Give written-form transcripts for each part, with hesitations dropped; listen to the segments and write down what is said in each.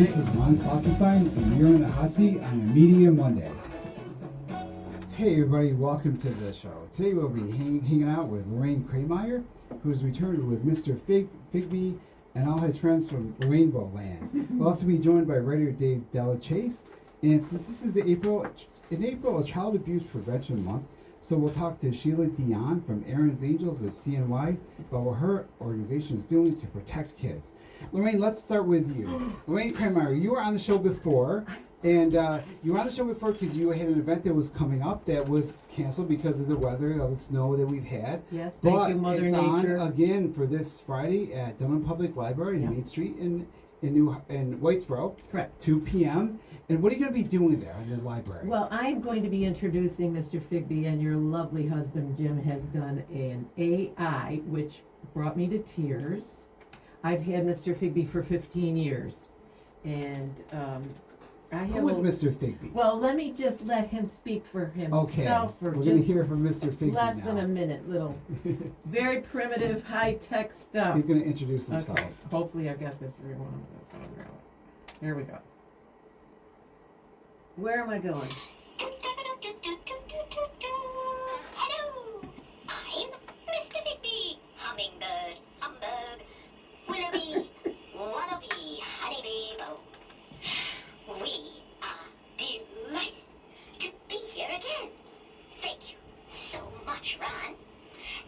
This is Ron Kloppenstein, and you're in the hot seat on a Media Monday. Hey everybody, welcome to the show. Today we'll be hanging out with Lorraine Kreimeyer, who's returned with Mr. Figby and all his friends from Larainbo land. We'll also be joined by writer Dave Dellecese. And since this is April, a Child Abuse Prevention Month, so we'll talk to Sheila Dion from Erin's Angels of CNY about what her organization is doing to protect kids. Lorraine, let's start with you. Lorraine Kreimeyer, you were on the show before, and you were on the show before because you had an event that was coming up that was canceled because of the weather, all the snow that we've had. Yes, thank you, Mother it's Nature. On again for this Friday at Dunham Public Library in Main Street in Whitesboro. Correct. 2 p.m. And what are you going to be doing there in the library? Well, I'm going to be introducing Mr. Figby, and your lovely husband Jim has done an AI, which brought me to tears. I've had Mr. Figby for 15 years, and I have. Who is Mr. Figby? Well, let me just let him speak for himself. Okay, for we're going to just hear from Mr. Figby less now. than a minute. Little, very primitive, high-tech stuff. He's going to introduce himself. Okay. Hopefully, I got this right one. Here we go. Where am I going? Hello, I'm Mr. Figby, hummingbird, humbug, willowy, wallaby, honeybee. We are delighted to be here again. Thank you so much, Ron.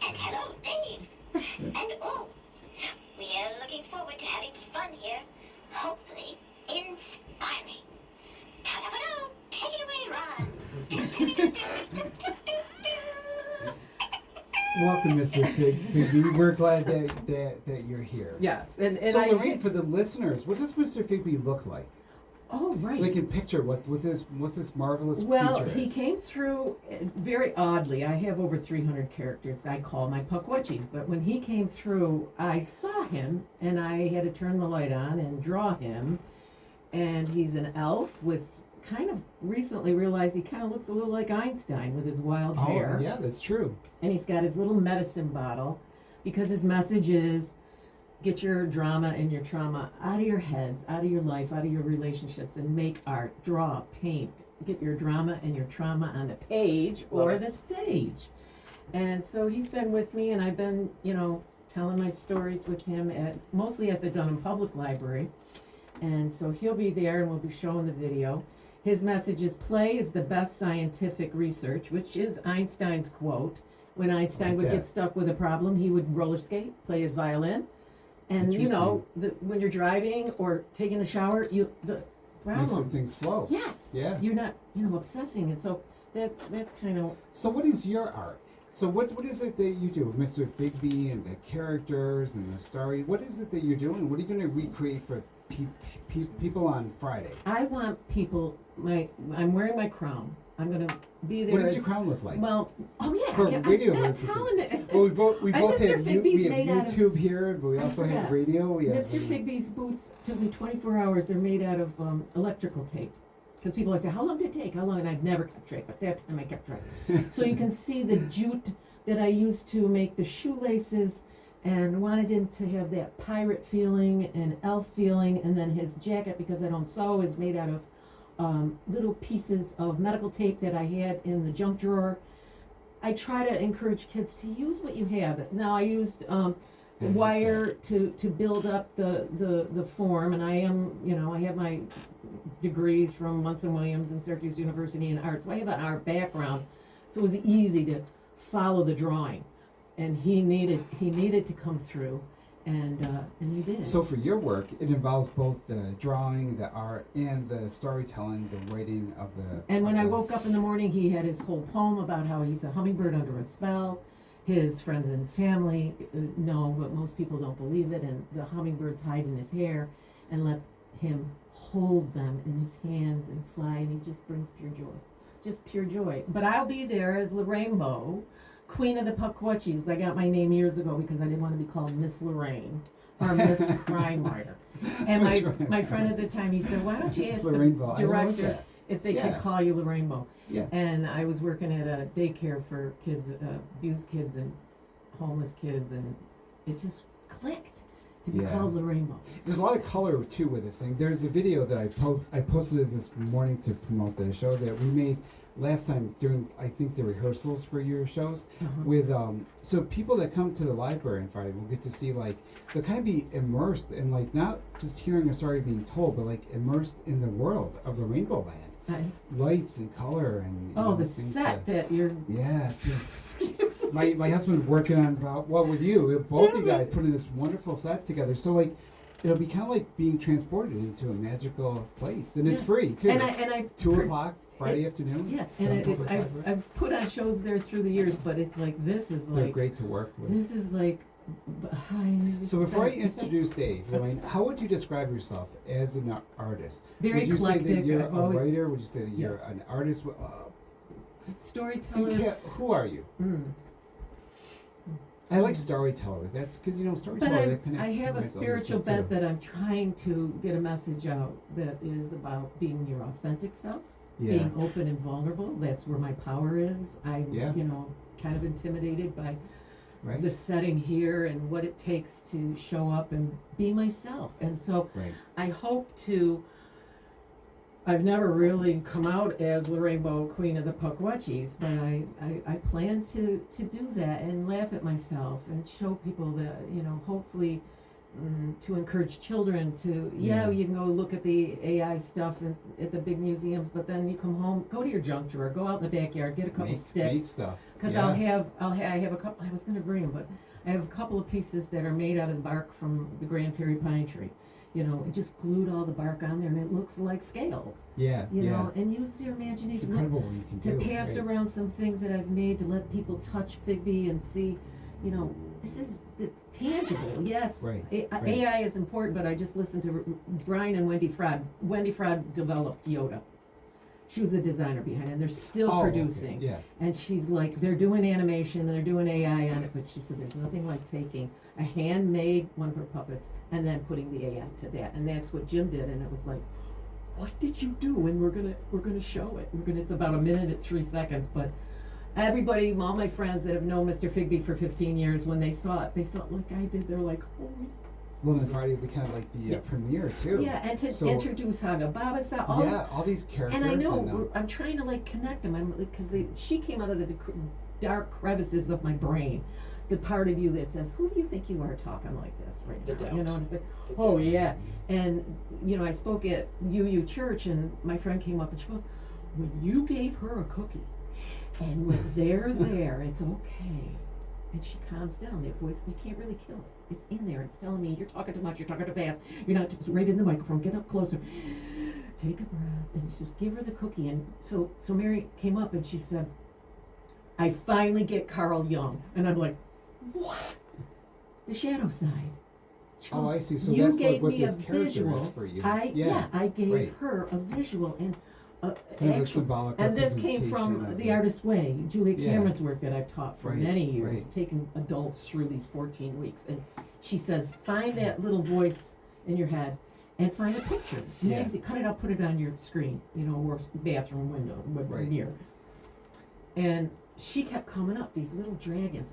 And hello, Dave. And we are looking forward to having fun here. Hopefully, inspiring. Ta-da-ba-doo! Take it away, Ron. Welcome, Mr. Figby. We're glad that you're here. Yes, and So, I Lorraine, for the listeners, what does Mr. Figby look like? Oh, right. So they can picture what this marvelous Well, creature he is. came through very oddly. I have over 300 characters I call my Puckwatchies, but when he came through, I saw him, and I had to turn the light on and draw him, and he's an elf with kind of recently realized he kind of looks a little like Einstein with his wild hair. Oh, yeah, that's true. And he's got his little medicine bottle because his message is get your drama and your trauma out of your heads, out of your life, out of your relationships, and make art, draw, paint. Get your drama and your trauma on the page or the stage. And so he's been with me, and I've been, telling my stories with him mostly at the Dunham Public Library. And so he'll be there, and we'll be showing the video. His message is play is the best scientific research, which is Einstein's quote. When Einstein would get stuck with a problem, he would roller skate, play his violin. And when you're driving or taking a shower, the problem makes things flow. Yes. Yeah. You're not, obsessing, and so that's kind of. So what is your art? So what is it that you do, Mr. Figby, and the characters and the story? What is it that you're doing? What are you going to recreate for people on Friday? I want people. I'm wearing my crown. I'm going to be there. What does your crown look like? Well, for radio that's listeners. Well, we both Mr. have Figby's we have YouTube here, but we also have radio. We have Mr. Figby's boots took me 24 hours. They're made out of electrical tape. Because people always say, how long did it take? How long? And I've never kept track, but that time I kept track. So you can see the jute that I used to make the shoelaces, and wanted him to have that pirate feeling and elf feeling, and then his jacket, because I don't sew, is made out of little pieces of medical tape that I had in the junk drawer. I try to encourage kids to use what you have. Now I used wire to build up the form, and I have my degrees from Munson Williams and Syracuse University in art, so I have an art background, so it was easy to follow the drawing. And he needed to come through, and he did. So for your work, it involves both the drawing, the art, and the storytelling, the writing of the. And when I woke up in the morning, he had his whole poem about how he's a hummingbird under a spell. His friends and family know, but most people don't believe it. And the hummingbirds hide in his hair, and let him hold them in his hands and fly. And he just brings pure joy. But I'll be there as Larainbo, Queen of the Puckwatchies. I got my name years ago because I didn't want to be called Miss Lorraine or Miss Kreimeyer. And my friend at the time, he said, why don't you ask the director if they could call you Larainbo? Yeah. And I was working at a daycare for kids, abused kids and homeless kids, and it just clicked. to be Yeah. called Larainbo. There's a lot of color too with this thing. There's a video that I posted it this morning to promote the show that we made last time during, I think, the rehearsals for your shows. With so people that come to the library on Friday will get to see, like, they'll kind of be immersed in, like, not just hearing a story being told, but like immersed in the world of the Rainbow Land. Lights and color and The things set that you're. yeah. My husband's working on with you, both you guys putting this wonderful set together. So like, it'll be kind of like being transported into a magical place, and it's free too. And I 2:00 Friday afternoon. Yes, and Dunham it's Public Library. I've put on shows there through the years, but it's like this is They're like great to work with. this is like behind. So before I introduce Dave, Lorraine, how would you describe yourself as an artist? Very would you eclectic. say that you're I've a always- writer? Would you say that you're Yes. an artist? Storyteller. Who are you? I like storyteller. That's because But storyteller. that kind of I have a provides all this spiritual stuff, bent too. that I'm trying to get a message out that is about being your authentic self, Yeah. being open and vulnerable. That's where my power is. I'm, Yeah. kind of intimidated by Right. the setting here and what it takes to show up and be myself. And so Right. I hope to. I've never really come out as Larainbo, Queen of the Pukwudgies, but I plan to do that and laugh at myself and show people that, hopefully to encourage children to, Yeah. you can go look at the AI stuff at the big museums, but then you come home, go to your junk drawer, go out in the backyard, get a couple Make sticks. stuff. Because Yeah. I have a couple, I was going to bring them, but I have a couple of pieces that are made out of the bark from the Grand Fairy pine tree. And just glued all the bark on there, and it looks like scales. Yeah. And use your It's imagination incredible what you can to do. pass right. around some things that I've made to let people touch Figby and see, it's tangible. Yes, Right, right. AI is important, but I just listened to Brian and Wendy Fraud. Wendy Fraud developed Yoda. She was the designer behind it, and they're still Oh, okay. producing. Yeah. And she's like, they're doing animation and they're doing AI on it, but she said there's nothing like taking a handmade one of her puppets and then putting the AI to that. And that's what Jim did, and it was like, what did you do? And we're gonna show it. It's about 1 minute and 3 seconds, but everybody, all my friends that have known Mr. Figby for 15 years, when they saw it, they felt like I did. They're like, holy. Well, then Friday will be kind of like the premiere too. Yeah, and to So- introduce Haga Baba, all this. All these characters. And I know and, I'm trying to connect them. Because she came out of the dark crevices of my brain, the part of you that says, "Who do you think you are talking like this right The now?" doubt. And it's like, The "Oh doubt. yeah." And I spoke at UU Church, and my friend came up and she goes, "When you gave her a cookie, and when they're there, it's okay." And she calms down. That voice, you can't really kill it. It's in there. It's telling me, you're talking too much, you're talking too fast, you're not right in the microphone, get up closer. Take a breath, and just give her the cookie. And so Mary came up and she said, I finally get Carl Jung. And I'm like, what? The shadow side. She Oh, goes, I see. So you that's gave like what me a this character visual. is for you. I gave right. her a visual and Kind of a actual, symbolic and this came representation from of The it. Artist's Way, Julia Yeah. Cameron's work that I've taught for Right, many years, right. taking adults through these 14 weeks. And she says, find that little voice in your head and find a picture. Yeah. Magazine, cut it out, put it on your screen, or bathroom window, Right. mirror. And she kept coming up, these little dragons.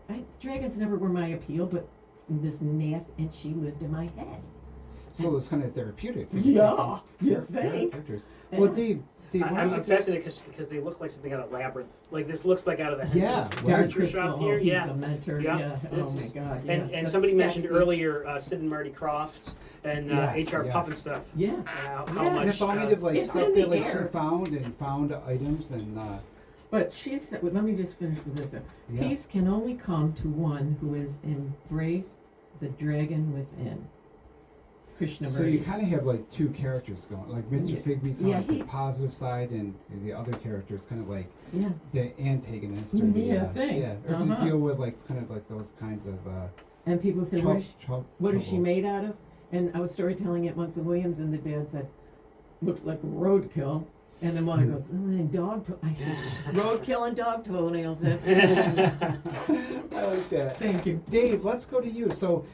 And dragons never were my appeal, but this and she lived in my head. So it's kind of therapeutic. For Yeah, these you think? characters. And Well, Dave, why I'm don't you fascinated because they look like something out of Labyrinth. Like this looks like out of the Henson Yeah, Dark furniture Crystal, shop here. he's Yeah. a mentor. Yeah, Yeah. this Oh my is- God. Yeah. And That's somebody mentioned sexy. earlier Sid and Marty Krofft and Yes, H.R. yes. Puff and stuff. Yeah. How Yeah. much? And it's all kind of like It's stuff in that the like air. she found items and But she said, well, let me just finish with this. Yeah. Peace can only come to one who has embraced the dragon within. Krishnamurti. so you kind of have like two characters going, like Mr. Yeah. Figby's Yeah, like the he- positive side, and the other character is kind of like Yeah. the antagonist or the Yeah, thing. yeah, or to Uh-huh. deal with like kind of like those kinds of And people said, what is troubles. she made out of? And I was storytelling at Munson Williams, and the dad said, looks like roadkill. And then mother goes, and dog I said, roadkill and dog toenails. That's I like that. Thank you. Dave, let's go to you. So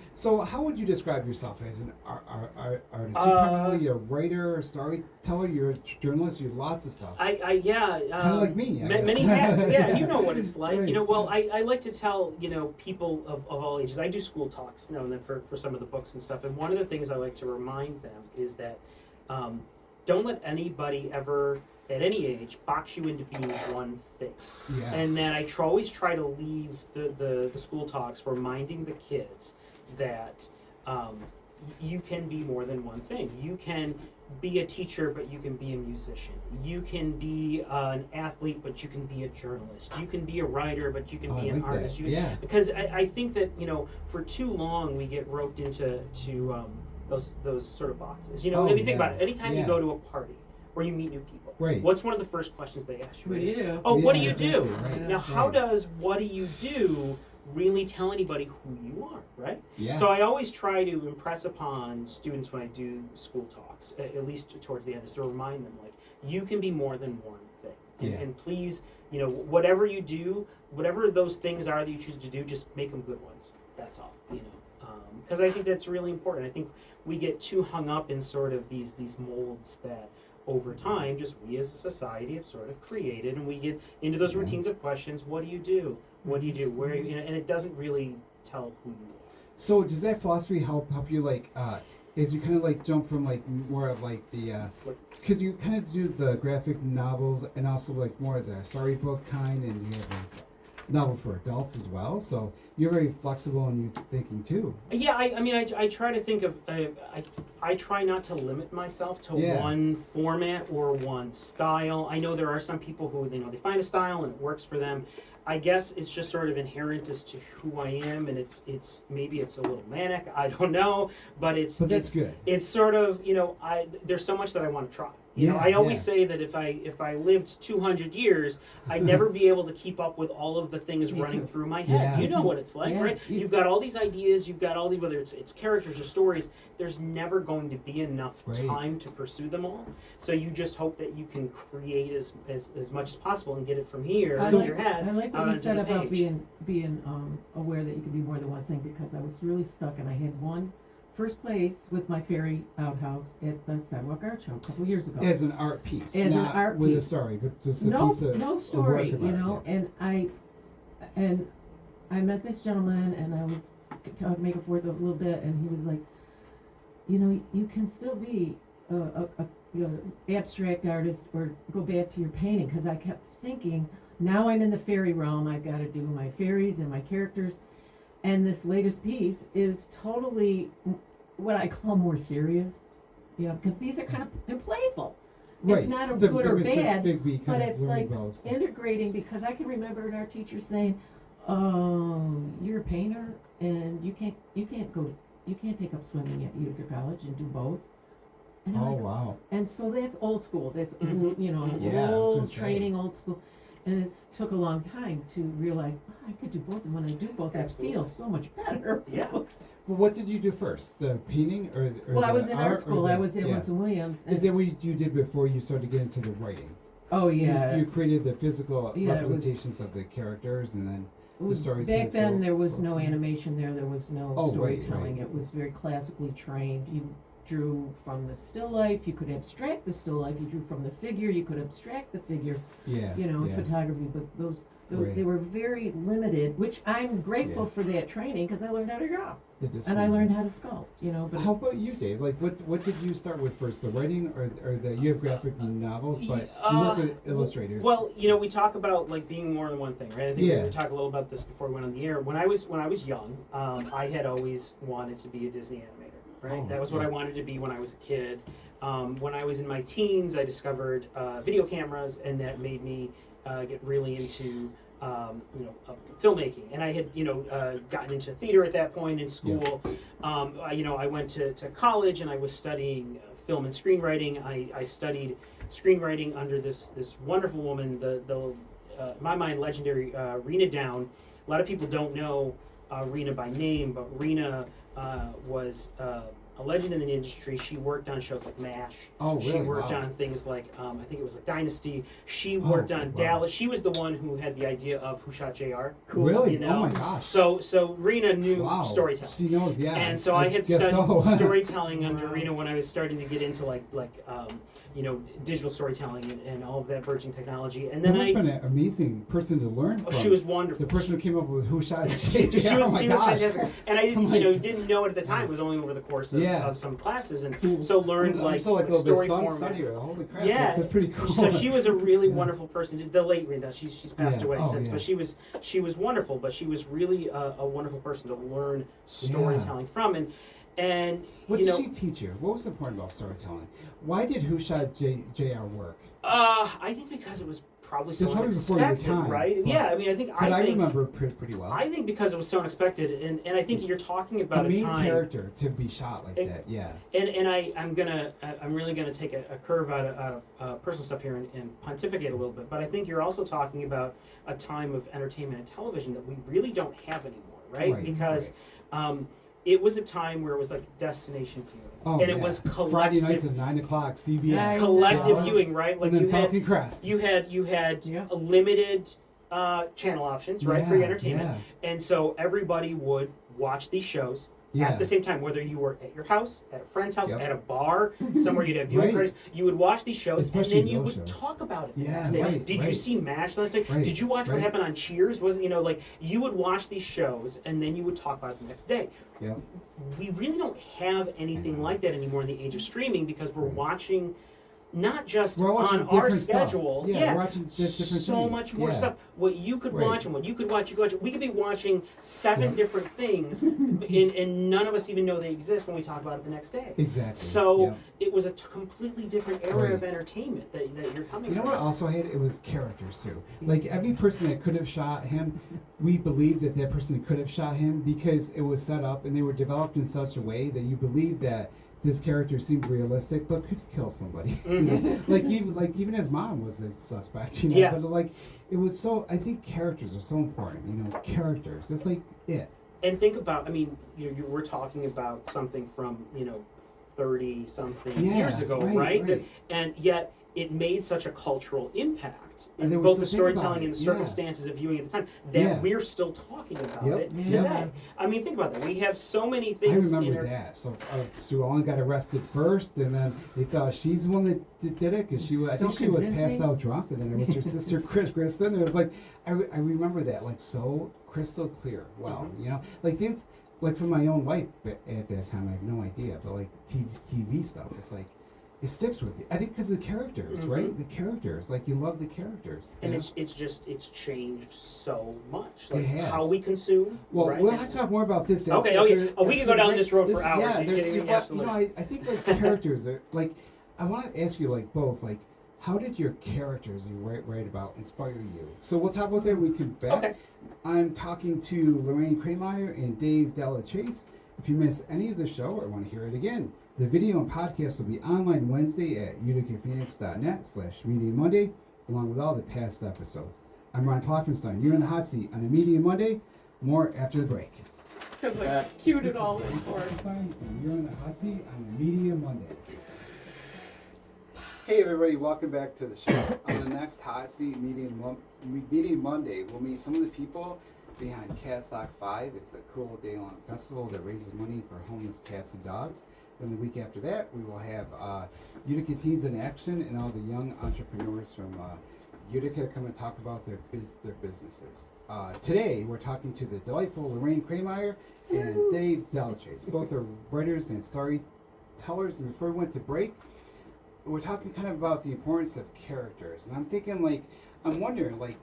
how would you describe yourself as an artist? You're primarily a writer, a storyteller. You're a journalist. You do lots of stuff. Kind of like me, I guess. Many hats. Yeah, you know what it's like. Right. You know, well, I like to tell people of all ages. I do school talks now and then for some of the books and stuff. And one of the things I like to remind them is that don't let anybody ever at any age box you into being one thing. Yeah. And then I always try to leave the school talks reminding the kids that you can be more than one thing. You can be a teacher, but you can be a musician. You can be an athlete, but you can be a journalist. You can be a writer, but you can be an artist. Because I think that for too long we get roped into those sort of boxes. If you think about it, anytime you go to a party or you meet new people, right. What's one of the first questions they ask you? What do you do? Oh, what do you exactly, do? right. Now, how does what do you do really tell anybody who you are, right? Yeah. So I always try to impress upon students when I do school talks, at least towards the end, is to remind them, like, you can be more than one thing. And please, whatever you do, whatever those things are that you choose to do, just make them good ones. That's all, because I think that's really important. I think we get too hung up in sort of these molds that over time, just we as a society have sort of created, and we get into those routines of questions. What do you do? What do you do? Where? And it doesn't really tell who you are. So does that philosophy help you as you kind of like jump from like more of like the because you kind of do the graphic novels and also like more of the storybook kind, and you have like novel for adults as well. So you're very flexible in your thinking too. Yeah, I try to think of I try not to limit myself to one format or one style. I know there are some people who they find a style and it works for them. I guess it's just sort of inherent as to who I am, and it's maybe it's a little manic. I don't know, but that's good. It's sort of there's so much that I want to try. I always say that if I lived 200 years, I'd never be able to keep up with all of the things running through my head. Yeah. You know what it's like, Yeah. right? You've got all these ideas, you've got all these, whether it's characters or stories, there's never going to be enough time to pursue them all. So you just hope that you can create as much as possible and get it from here in your head. I like what out you onto said the about page. being aware that you could be more than one thing, because I was really stuck, and I had first place with my fairy outhouse at the Sidewalk Art Show a couple years ago. As an art piece, As not an art with piece. a story, but just a No, piece of no a story, work of art, and I met this gentleman, and I was making forth a little bit, and he was like, you can still be a abstract artist or go back to your painting, because I kept thinking, now I'm in the fairy realm, I've got to do my fairies and my characters, and this latest piece is totally what I call more serious, because these are they're playful. Right. It's not The good or Mr. bad, Figby but kind of it's like Larainbo stuff. integrating, because I can remember our teacher saying, "Oh, you're a painter, and you can't take up swimming at Utica College and do both." And I'm Oh like, wow. and so that's old school. That's Mhm. Yeah, I was gonna old say. training, old school, and it took a long time to realize I could do both. And when I do both, Absolutely. I feel so much better. Yeah. Well, what did you do first? The painting or Well, the I was in art or school. the- I was at Winston Williams. Is that what you did before you started to get into the writing? Oh yeah. You created the physical Yeah, it was- representations of the characters, and then It was- stories back kind of then flow- there was flow no from it. animation there was no Oh, right, storytelling. right. It was very classically trained. You drew from the still life, you could abstract the still life, you drew from the figure, you could abstract the figure, Yeah. in yeah. photography, but those Right. they were very limited, which I'm grateful Yeah. for that training, because I learned how to draw They just and I went- learned how to sculpt, but How about you, Dave? Like, what did you start with first? The writing or the you have graphic novels, but you work with illustrators. Well, we talk about like being more than one thing, right? I think Yeah. we talked a little about this before we went on the air. When I was young, I had always wanted to be a Disney animator, right? Oh, That was what yeah. I wanted to be when I was a kid. When I was in my teens, I discovered video cameras, and that made me get really into filmmaking. And I had gotten into theater at that point in school. I went to college, and I was studying film and screenwriting. I studied screenwriting under this wonderful woman, the in my mind legendary Rena Down. A lot of people don't know Rena by name, but Rena was a legend in the industry. She worked on shows like MASH. Oh, She really? worked Wow. on things like, I think it was like Dynasty. She worked on wow. Dallas. She was the one who had the idea of Who Shot JR. Really? You know? Oh my gosh. So Rena knew Wow. storytelling. She knows, yeah. And so I had guess studied so. storytelling under Wow. Rena when I was starting to get into digital storytelling and all of that burgeoning technology. And That then must have been an amazing person to learn from. she was wonderful. The person who came up with Who Shot she JR. Oh my was gosh. fantastic. And I didn't, I'm like- didn't know it at the time. It was only over the course of, Yeah. of some classes, and so learned I'm so like a little bit story stunned format. here. Holy crap. Yeah. That's pretty cool. So she was a really Yeah. wonderful person. The late Rita, she's passed Yeah. away Oh, since, yeah. but she was wonderful. But she was really a wonderful person to learn storytelling from, and What you did know, she teach you? What was the point about storytelling? Why did Who Shot JR work? I think because it was probably so It's probably before your unexpected, time, right? but- Yeah, I mean, I think But I think remember pretty well. I think because it was so unexpected, and I think you're talking about a a main time. character to be shot like It- that, yeah. And I'm really gonna take a curve out of personal stuff here and pontificate a little bit, but I think you're also talking about a time of entertainment and television that we really don't have anymore, right? Right, Because it was a time where it was like destination viewing, Oh, and yeah. it was Friday nights collective, at 9 o'clock, CBS. Nice. collective Yeah. viewing, right? Like And then you had Falcon Crest. you had Yeah. a limited channel options, right, for your entertainment, Yeah. and so everybody would watch these shows Yeah. at the same time, whether you were at your house, at a friend's house, Yep. at a bar, somewhere you'd have viewing Right. parties. You would watch these shows, Especially and then you those would shows. talk about it. the Yeah, next day. right, Did you right. see MASH the next day? Right, Did you watch what right. happened on Cheers? Wasn't like you would watch these shows, and then you would talk about it the next day. Yeah. We really don't have anything like that anymore in the age of streaming because we're watching. Not just We're watching on our different stuff. schedule, Yeah, we're watching different so things. much more Yeah. stuff. What you could Right. watch and what you could watch, we could be watching 7 Yeah. different things, and none of us even know they exist when we talk about it the next day. Exactly. So yeah. it was a completely different era Right. of entertainment that you're coming You know from. what I also hated? It was characters too. Like every person that could have shot him, we believed that that person could have shot him because it was set up and they were developed in such a way that you believe that this character seemed realistic but could kill somebody. You know? Like even his mom was a suspect, you know. Yeah. But like it was so I think characters are so important, you know, characters. It's like it. And think about, I mean, we're talking about something from 30 something Yeah, years ago, right, right? right. And yet it made such a cultural impact And in there both was the to think about storytelling it, and the yeah. circumstances of viewing at the time that Yeah. we're still talking about Yep, it yep. today. I mean, think about that. We have so many things. I in remember our, that. So Sue Ellen got arrested first, and then they thought she's the one that did it because I So think she was passed convincing. out drunk, and then it was her sister Kristen. And it was like I remember that like so crystal clear. Wow, Mhm. you know, like things like from my own life, but at that time I have no idea. But like TV stuff, it's like it sticks with you. I think because of the characters, Mhm. right? The characters, like you love the characters. And you know? it's changed so much. It Like has. how we consume. Well, right? we'll have to talk more about this. Okay, after- okay. Oh, we can after go the down break. this road for hours. Yeah, Are you kidding me? you know, Absolutely. I think like characters are like. I want to ask you like both like, how did your characters you write about inspire you? So we'll talk about that when we come back. Okay. I'm talking to Lorraine Kreimeyer and Dave Dellecese. If you miss any of the show or want to hear it again, the video and podcast will be online Wednesday at uticaphoenix.net/Media Monday, along with all the past episodes. I'm Ron Klopfenstein. You're in the hot seat on a Media Monday. More after the break. Cued it all in for us. And you're in the hot seat on a Media Monday. Hey everybody, welcome back to the show. On the next Hot Seat Media Monday, we'll meet some of the people behind Catstock 5. It's a cool day-long festival that raises money for homeless cats and dogs. Then the week after that, we will have Utica Teens in Action and all the young entrepreneurs from Utica come and talk about their businesses. Today, we're talking to the delightful Lorraine Kreimeyer and Dave Dellecese. Both are writers and storytellers. And before we went to break, we're talking kind of about the importance of characters. And I'm thinking, like, I'm wondering, like,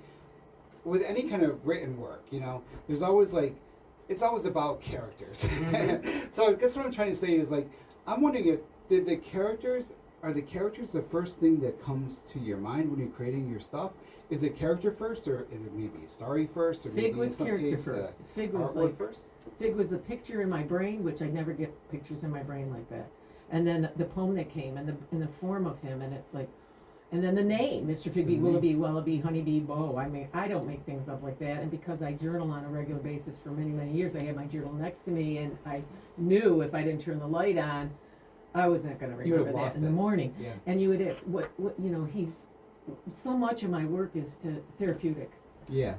with any kind of written work, you know, there's always, like, it's always about characters. Mm-hmm. So I guess what I'm trying to say is, like, I'm wondering if the characters, are the characters the first thing that comes to your mind when you're creating your stuff? Is it character first, or is it maybe a story first, or Fig maybe in was some character case first. Fig was artwork like first? Fig was a picture in my brain, which I never get pictures in my brain like that. And then the poem that came, and in the form of him, and it's like, And then the name, Mr. Figby, name. Willoughby, Wallaby, Honeybee, Bo. I don't make things up like that. And because I journal on a regular basis for many, many years, I had my journal next to me, and I knew if I didn't turn the light on, I was not going to You would remember have that lost in the it. morning. Yeah. And you would ask, what, he's, so much of my work is therapeutic Yeah.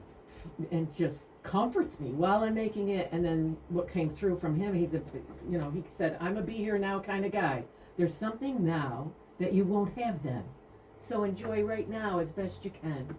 and just comforts me while I'm making it. And then what came through from him, he said, I'm a be here now kind of guy. There's something now that you won't have then. So enjoy right now as best you can.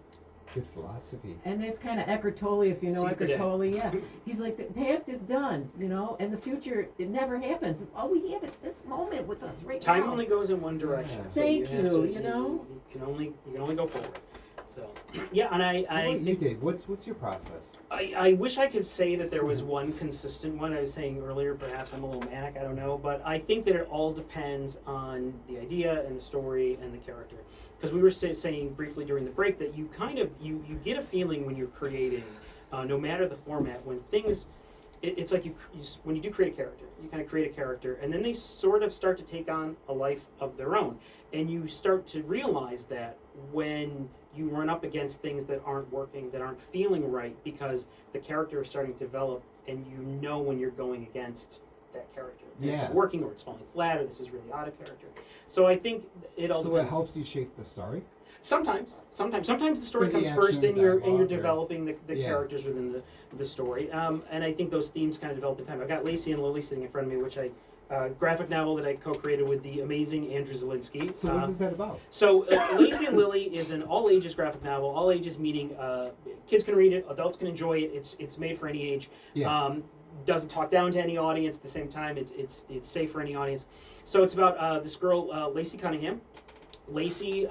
Good philosophy. And that's kind of Eckhart Tolle, if you know Seize the Eckhart day. Tolle, yeah. He's like, the past is done, and the future, it never happens. All we have is this moment with us right now. Time only goes in one direction. Yeah. So Thank have you, to- you know? You can only go forward. So yeah, and How I about you, Dave? What's your process? I wish I could say that there was one consistent one. I was saying earlier, perhaps I'm a little manic, I don't know, but I think that it all depends on the idea and the story and the character. Because we were saying briefly during the break that you kind of, you get a feeling when you're creating, no matter the format, when things, it's like when you do create a character, you kind of create a character, and then they sort of start to take on a life of their own. And you start to realize that when you run up against things that aren't working, that aren't feeling right, because the character is starting to develop, and you know when you're going against that character. And Yeah. it's working, or it's falling flat, or this is really odd a character. So I think it all So depends. it helps you shape the story? Sometimes the story With the comes first, action, and you're dialogue, or- developing the Yeah. characters within the story. And I think those themes kind of develop in time. I've got Lacey and Lily sitting in front of me, which graphic novel that I co-created with the amazing Andrew Zielinski. So what is that about? So Lacey and Lily is an all-ages graphic novel. All ages meaning kids can read it, adults can enjoy it. It's made for any age. Yeah. Doesn't talk down to any audience. At the same time, it's safe for any audience. So it's about this girl, Lacey Cunningham. Lacey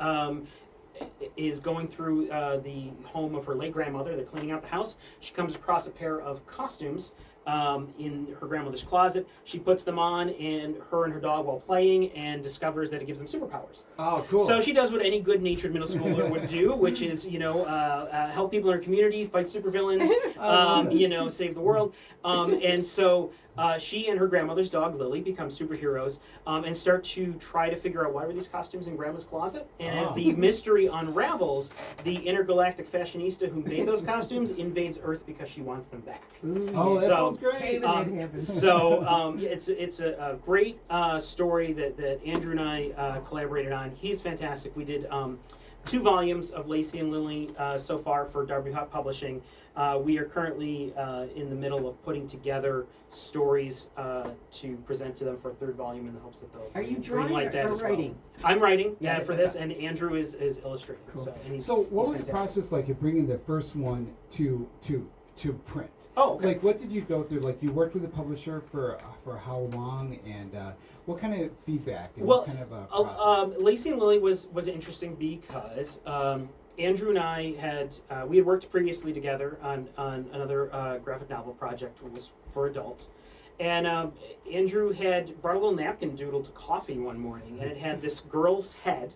is going through the home of her late grandmother. They're cleaning out the house. She comes across a pair of costumes in her grandmother's closet. She puts them on, and her and her dog while playing, and discovers that it gives them superpowers. Oh, cool. So she does what any good-natured middle schooler would do, which is, help people in her community, fight supervillains, save the world. And so she and her grandmother's dog, Lily, become superheroes and start to try to figure out why were these costumes in Grandma's closet. And as the mystery unravels, the intergalactic fashionista who made those costumes invades Earth because she wants them back. Oh, that So- sounds great. Hey, when it happens. It's a great story that Andrew and I collaborated on. He's fantastic. We did 2 volumes of Lacey and Lily so far for Darby Publishing. We are currently in the middle of putting together stories to present to them for a 3rd volume in the hopes that they'll Are you greenlight drawing that or as well. writing? I'm writing, Yeah, for this, and Andrew is illustrating. Cool. So what he's was the fantastic. process like of bringing the first one to print? Oh, okay. Like, what did you go through? Like, you worked with the publisher for how long, and what kind of feedback and Well, what kind of process? Lacey and Lily was interesting because Andrew and I had we had worked previously together on another graphic novel project that was for adults, and Andrew had brought a little napkin doodle to coffee one morning, and it had this girl's head.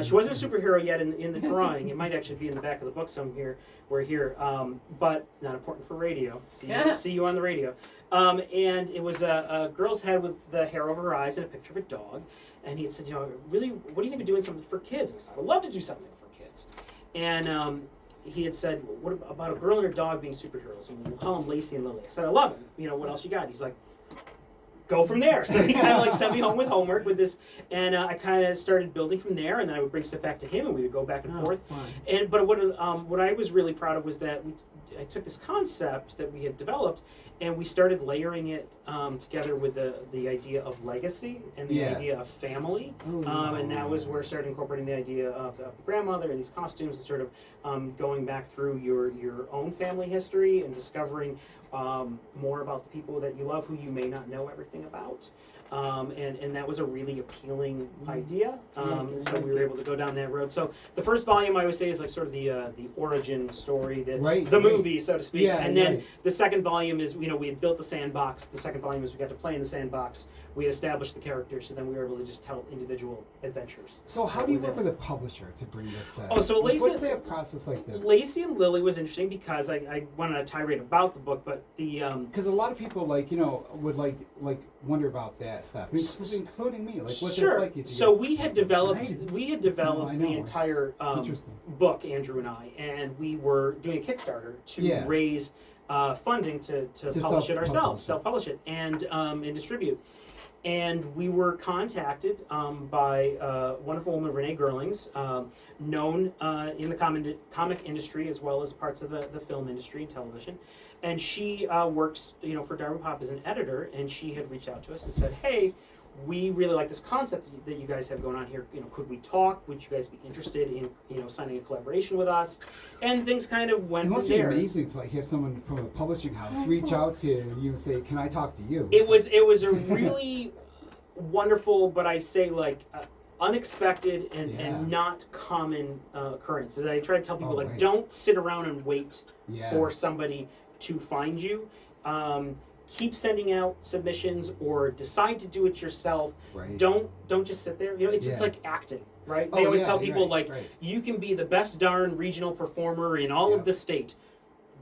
She wasn't a superhero yet in the drawing. It might actually be in the back of the book somewhere. We're here, but not important for radio. See you on the radio. And it was a girl's head with the hair over her eyes and a picture of a dog. And he had said, really, what do you think of doing something for kids? And I said, I'd love to do something for kids. And he had said, what about a girl and her dog being superheroes? And we'll call them Lacey and Lily. I said, I love it. What else you got? He's like, go from there. So he kind of sent me home with homework with this, and I kind of started building from there. And then I would bring stuff back to him, and we would go back and forth. Fun. But what I was really proud of was that I took this concept that we had developed, and we started layering it together with the idea of legacy and the idea of family. And that was where I started incorporating the idea of the grandmother and these costumes, and sort of going back through your own family history and discovering more about the people that you love who you may not know everything about. And that was a really appealing idea. So we were able to go down that road. So the first volume, I would say, is like sort of the origin story, the movie, so to speak. Yeah, and then right. the second volume is, we had built the sandbox. The second volume is we got to play in the sandbox we had established the characters, so then we were able to just tell individual adventures. So how do you work with a publisher to bring this to? Oh, so Lacey, what's that process like? Lacey and Lily was interesting because I went on a tirade about the book, but the because a lot of people would like wonder about that stuff, including me. Like what's sure. like? So we had developed the know. entire book, Andrew and I, and we were doing a Kickstarter to raise funding to publish it ourselves, self-publish it, and distribute. And we were contacted by a wonderful woman, Renee Gerlings, known in the comic industry as well as parts of the film industry and television. And she works, for Darwin Pop as an editor, and she had reached out to us and said, "Hey, we really like this concept that you guys have going on here. Could we talk? Would you guys be interested in, signing a collaboration with us?" And things kind of went from there. It must be amazing to have someone from a publishing house reach out to you and say, "Can I talk to you?" It was a really wonderful, but I say unexpected and not common occurrence. As I try to tell people, don't sit around and wait for somebody to find you. Keep sending out submissions or decide to do it yourself. Right. Don't just sit there. It's like acting, right? They always tell people you can be the best darn regional performer in all of the state.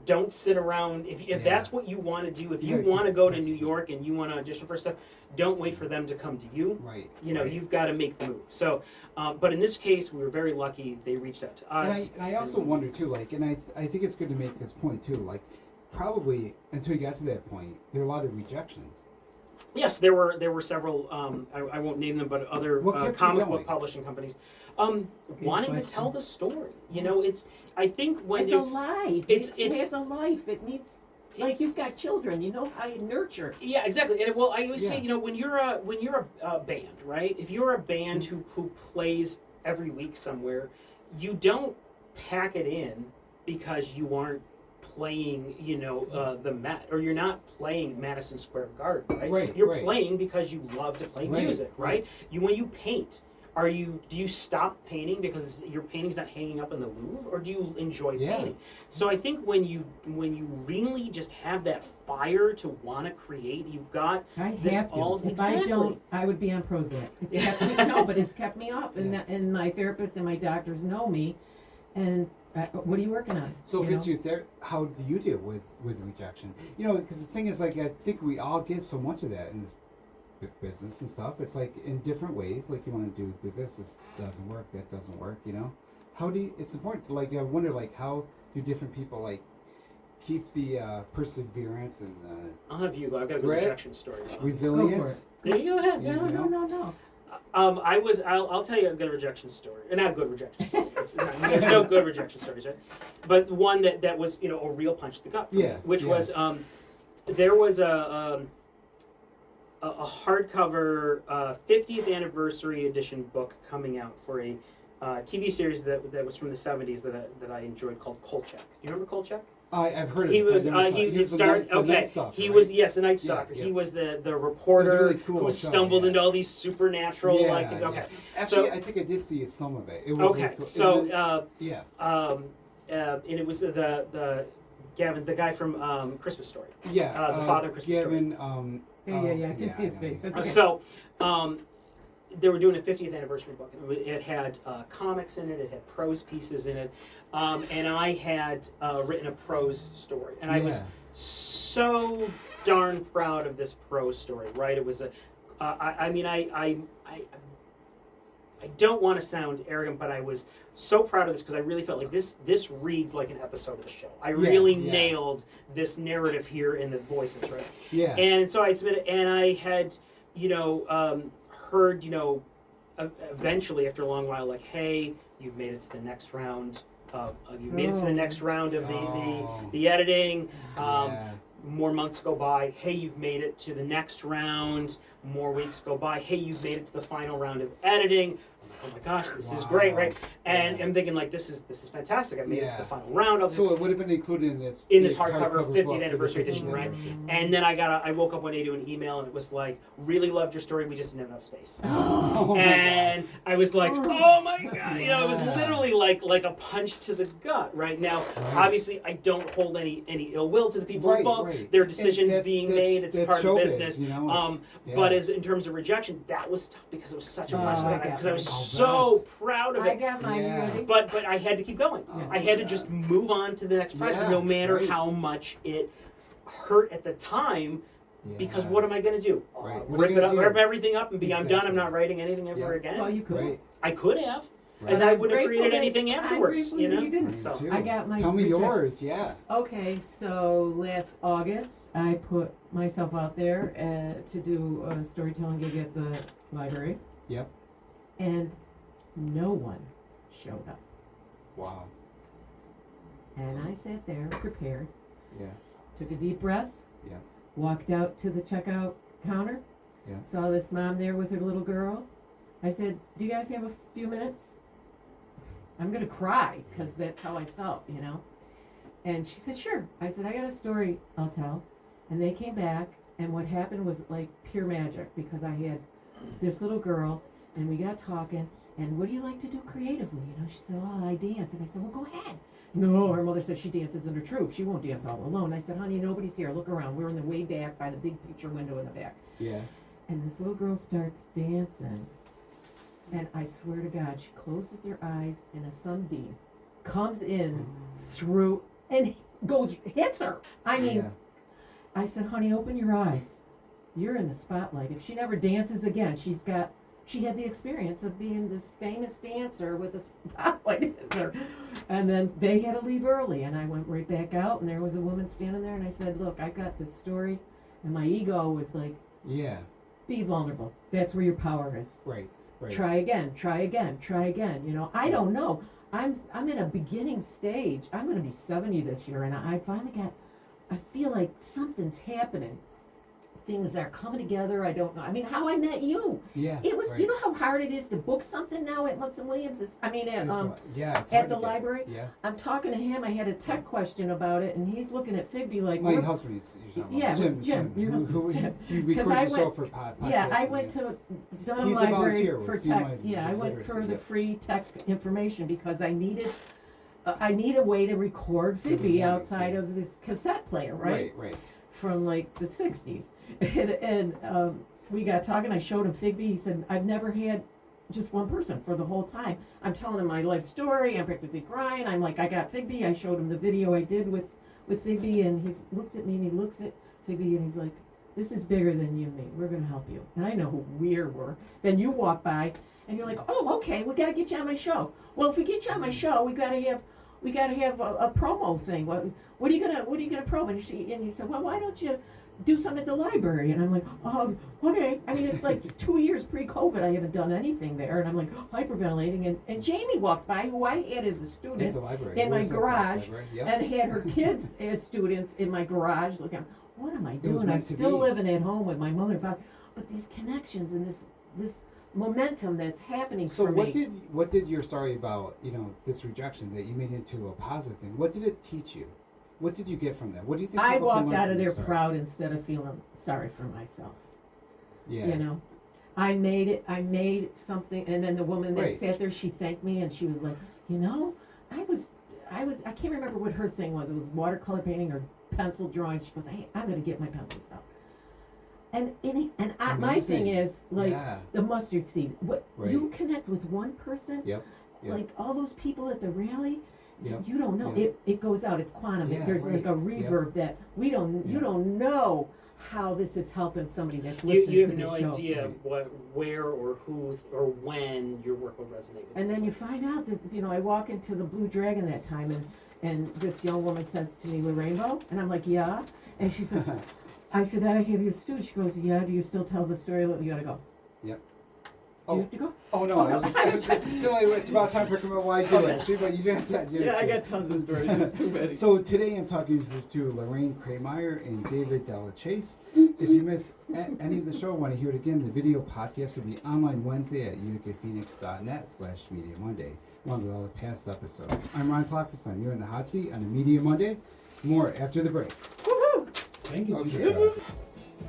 Don't sit around. If that's what you want to do, if you want to go to New York and you want to audition for stuff, don't wait for them to come to you. Right. You've got to make the move. So, but in this case, we were very lucky. They reached out to us. And I also wonder too, and I think it's good to make this point too, probably until you got to that point, there were a lot of rejections. Yes, there were several. I won't name them, but other comic book publishing companies wanting to tell the story. It's. I think when it's alive. It has a life. It needs. You've got children, how you nurture. Yeah, exactly. And I always say, when you're a band, right? If you're a band who plays every week somewhere, you don't pack it in because you aren't playing, the Met, or you're not playing Madison Square Garden, right? You're playing because you love to play music, right? When you paint, do you stop painting because your painting's not hanging up in the Louvre, or do you enjoy painting? So I think when you really just have that fire to want to create, you've got If I don't, I would be on Prozac. It's kept me, but it's kept me off, and my therapist and my doctors know me, and. What are you working on? So if it's your how do you deal with rejection? Because the thing is, I think we all get so much of that in this business and stuff. It's in different ways. You want to do this doesn't work, that doesn't work. How do you? It's important to I wonder how do different people keep the perseverance and I'll have you go. I've got a good rejection story. Resilience. There you go ahead. No. I'll tell you a good rejection story. Not a good rejection story. There's no good rejection stories, right? But one that was, a real punch to the gut. Which was, there was a hardcover 50th anniversary edition book coming out for a TV series that was from the 70s that I enjoyed called Kolchak. Do you remember Kolchak? I've heard of he it. Was the Night Stalker. He was the Night Stalker. Yeah. He was the reporter really cool who stumbled into all these supernatural things. Okay, actually, I think I did see some of it. It was okay. Really cool. So and it was the Gavin, the guy from Christmas Story. Yeah, the father of Christmas Gavin, Story. I can see his face. That's okay. So. They were doing a 50th anniversary book. It had comics in it. It had prose pieces in it, and I had written a prose story. And I was so darn proud of this prose story. Right? It was I don't want to sound arrogant, but I was so proud of this because I really felt like this reads like an episode of the show. I really nailed this narrative here in the voices, right? Yeah. And so I submitted, and I had, heard, eventually after a long while, hey, you've made it to the next round. You've made it to the next round of the editing. More months go by. Hey, you've made it to the next round. More weeks go by. Hey, you've made it to the final round of editing. oh my gosh, this is great, right? And I'm thinking like, this is fantastic. I made it to the final round of it. So it would have been included in this hardcover 50th anniversary edition, right? And then I woke up one day to an email and it was like, really loved your story, we just didn't have enough space. And I was like, oh my God, you know, it was literally like a punch to the gut. Right now, obviously, I don't hold any ill will to the people involved. There are decisions being made. It's part of the business. You know, but as in terms of rejection, that was tough because it was such a punch because I was so proud of it. I got mine ready. But I had to keep going. I had to just move on to the next project, no matter how much it hurt at the time. Because what am I going to do? Rip everything up and be I'm done. I'm not writing anything ever again. Well, you could. I could have. And I would have created anything afterwards, you know? You didn't. So I got my Tell me yours, Okay, so last August, I put myself out there to do a storytelling gig at the library. Yep. And no one showed up. Wow. And I sat there prepared. Yeah. Took a deep breath. Yeah. Walked out to the checkout counter. Yeah. Saw this mom there with her little girl. I said, do you guys have a few minutes? I'm going to cry because that's how I felt, you know. And she said, sure. I said, I got a story I'll tell. And they came back, and what happened was like pure magic because I had this little girl, and we got talking, and what do you like to do creatively? You know, she said, oh, I dance. And I said, well, go ahead. No, her mother says she dances in her troupe. She won't dance all alone. I said, honey, nobody's here. Look around. We're in the way back by the big picture window in the back. Yeah. And this little girl starts dancing. And I swear to God, she closes her eyes and a sunbeam comes in through and hits her. I mean, I said, honey, open your eyes. You're in the spotlight. If she never dances again, she had the experience of being this famous dancer with a spotlight in her. And then they had to leave early. And I went right back out and there was a woman standing there and I said, look, I got this story. And my ego was like, be vulnerable. That's where your power is. Right. Try again, you know. I don't know. I'm in a beginning stage. I'm going to be 70 this year, and I feel like something's happening. Things are coming together. I don't know. I mean, how I met you. Yeah. It was, you know how hard it is to book something now at Munson Williams? At the library? Yeah. I'm talking to him. I had a tech question about it, and he's looking at Figby like... My husband is Jim. Your husband, Jim. He records the show for podcasts. Yeah, I went to Dunham Library for tech. Yeah, I went for the free tech information because I needed a way to record Figby outside of this cassette player, right? Right. From like the 60s. And we got talking. I showed him Figby. He said, I've never had just one person for the whole time. I'm telling him my life story. I'm practically crying. I'm like, I got Figby. I showed him the video I did with Figby, and he looks at me and he looks at Figby and he's like, this is bigger than you and me. We're going to help you. And I know who we were. Then you walk by and you're like, oh, okay, we got to get you on my show. Well, if we get you on my show, we got to have a promo thing. What are you gonna promo? And you said, well, why don't you do something at the library? And I'm like, oh, okay. I mean, it's like 2 years pre-COVID. I haven't done anything there, and I'm like hyperventilating. And Jamie walks by, who I had as a student in my garage, and had her kids as students in my garage. Looking, what am I doing? I'm still living at home with my mother and father. But these connections and this momentum that's happening for me. So what did your story about, you know, this rejection that you made into a positive thing, what did it teach you? What did you get from that? What do you think? I walked out of there proud instead of feeling sorry for myself. Yeah. You know, I made something, and then the woman that sat there, she thanked me, and she was like, you know, I can't remember what her thing was. It was watercolor painting or pencil drawing. She goes, hey, I'm going to get my pencils out. And my thing is like the mustard seed. What you connect with one person, like all those people at the rally. You don't know. It goes out. It's quantum. There's like a reverb that we don't. You don't know how this is helping somebody that's listening to the show. You have no idea where or who or when your work will resonate with. And then you find out that, you know, I walk into the Blue Dragon that time, and this young woman says to me, Larainbo, and I'm like, yeah, and she says, I said, I have you a student. She goes, yeah. Do you still tell the story? You gotta go. Yep. You have to go? Oh no! It's about time for commercial. Why do it? Actually, but you don't have to. Yeah, I got tons of stories. Too many. So today I'm talking to Lorraine Kreimeyer and David Dellecese, If you miss any of the show, want to hear it again, the video podcast will be online Wednesday at unicaphoenix.net/Media Monday, along with all the past episodes. I'm Ron Klofferson. You're in the hot seat on a Media Monday. More after the break. Woohoo! Thank you. Okay.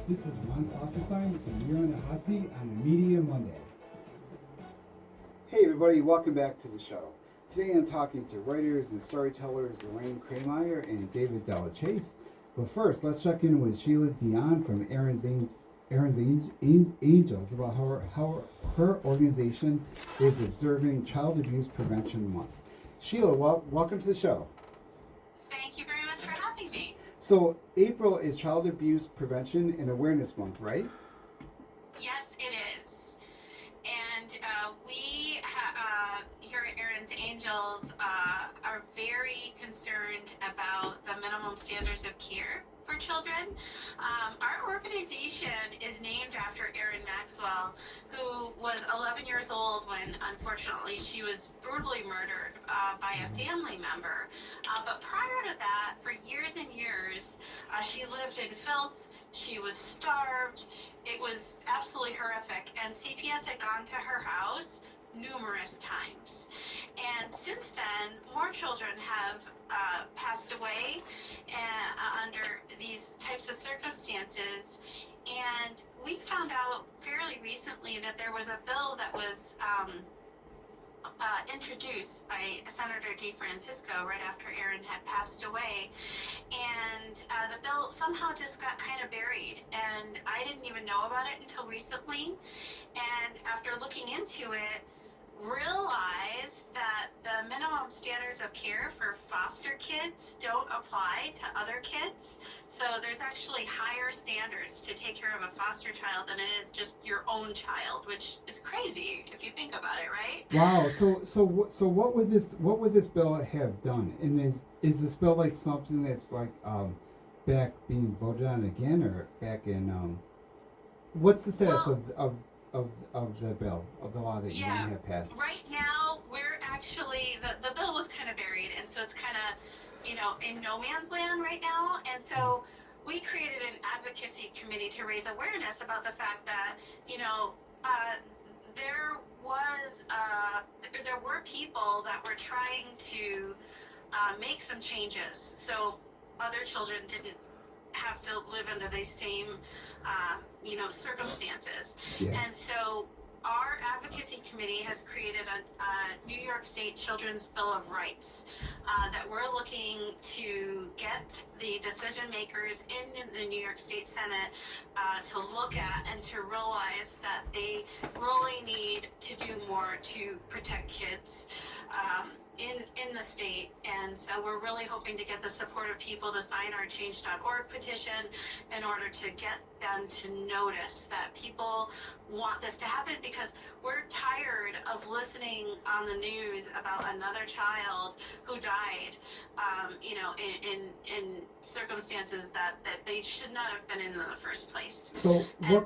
This is Ron Klofferson, and you're in the hot seat on a Media Monday. Hey everybody, welcome back to the show. Today I'm talking to writers and storytellers Lorraine Kreimeyer and Dave Dellecese. But first, let's check in with Sheila Dion from Erin's Angels about how her organization is observing Child Abuse Prevention Month. Sheila, welcome to the show. Thank you very much for having me. So, April is Child Abuse Prevention and Awareness Month, right? Yes, it is. And we here at Erin's Angels are very concerned about the minimum standards of care for children. Our organization is named after Erin Maxwell, who was 11 years old when, unfortunately, she was brutally murdered by a family member. But prior to that, for years and years, she lived in filth. She was starved. It was absolutely horrific. And CPS had gone to her house numerous times. And since then, more children have passed away under these types of circumstances. And we found out fairly recently that there was a bill that was introduced by Senator DeFrancisco right after Erin had passed away. And the bill somehow just got kind of buried. And I didn't even know about it until recently. And after looking into it, realize that the minimum standards of care for foster kids don't apply to other kids. So there's actually higher standards to take care of a foster child than it is just your own child, which is crazy if you think about it, right? Wow. So what would this bill have done? And is this bill like something that's like back being voted on again, or back in what's the status of the bill, of the law that you want to have passed? Right now, we're actually, the bill was kind of buried, and so it's kind of, in no man's land right now. And so we created an advocacy committee to raise awareness about the fact that, there were people that were trying to make some changes so other children didn't have to live under the same circumstances. Yeah. And so our advocacy committee has created a New York State Children's Bill of Rights that we're looking to get the decision makers in the New York State Senate to look at and to realize that they really need to do more to protect kids in the state. And so we're really hoping to get the support of people to sign our change.org petition in order to get them to notice that people want this to happen, because we're tired of listening on the news about another child who died, in circumstances that they should not have been in the first place. So Yeah.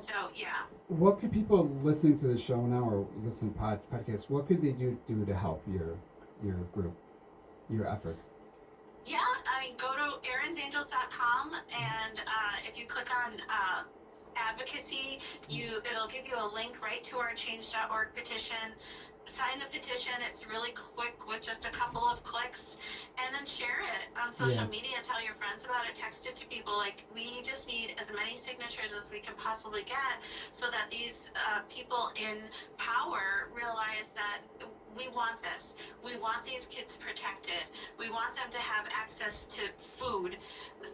what could people listening to the show now or listen to podcasts, what could they do to help your group, your efforts? Yeah, go to erinsangels.com, and if you click on advocacy, it'll give you a link right to our change.org petition. Sign the petition. It's really quick with just a couple of clicks, and then share it on social media. Tell your friends about it. Text it to people. We just need as many signatures as we can possibly get, so that these people in power realize that we want this. We want these kids protected. We want them to have access to food